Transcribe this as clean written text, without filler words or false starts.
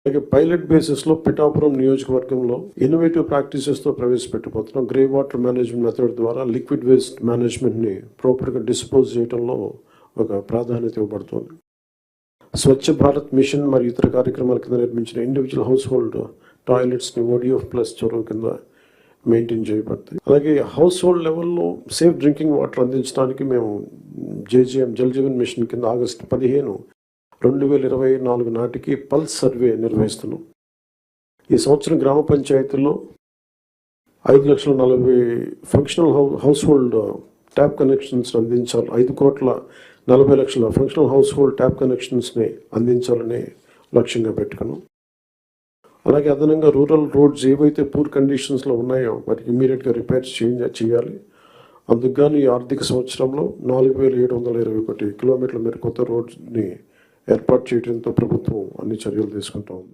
అలాగే పైలట్ బేసిస్లో పిఠాపురం నియోజకవర్గంలో ఇన్నోవేటివ్ ప్రాక్టీసెస్తో ప్రవేశపెట్టబోతున్నాం. గ్రే వాటర్ మేనేజ్మెంట్ మెథడ్ ద్వారా లిక్విడ్ వేస్ట్ మేనేజ్మెంట్ని ప్రాపర్గా డిస్పోజ్ చేయడంలో ఒక ప్రాధాన్యత ఇవ్వబడుతుంది. స్వచ్ఛ భారత్ మిషన్ మరియు ఇతర కార్యక్రమాల కింద నిర్మించిన ఇండివిజువల్ హౌస్ హోల్డ్ టాయిలెట్స్ని ODF ప్లస్ చొరవ కింద మెయింటైన్ చేయబడతాయి. అలాగే హౌస్ హోల్డ్ లెవెల్లో సేఫ్ డ్రింకింగ్ వాటర్ అందించడానికి మేము JJM జల్ జీవన్ మిషన్ కింద ఆగస్టు 15, 2024 నాటికి పల్స్ సర్వే నిర్వహిస్తున్నాం. ఈ సంవత్సరం గ్రామ పంచాయతీల్లో 5,40,000 functional house hold tap connections అందించాలి. 5,40,00,000 ఫంక్షనల్ హౌస్ హోల్డ్ ట్యాప్ కనెక్షన్స్ని అందించాలని లక్ష్యంగా పెట్టుకున్నాం. అలాగే అదనంగా రూరల్ రోడ్స్ ఏవైతే పూర్ కండిషన్స్లో ఉన్నాయో వాటికి ఇమీడియట్గా రిపేర్స్ చేయాలి. అందుకు ఈ ఆర్థిక సంవత్సరంలో 4,721 కిలోమీటర్ల మేర కొత్త రోడ్స్ని ఏర్పాటు చేయడంతో ప్రభుత్వం అన్ని చర్యలు తీసుకుంటూ ఉంది.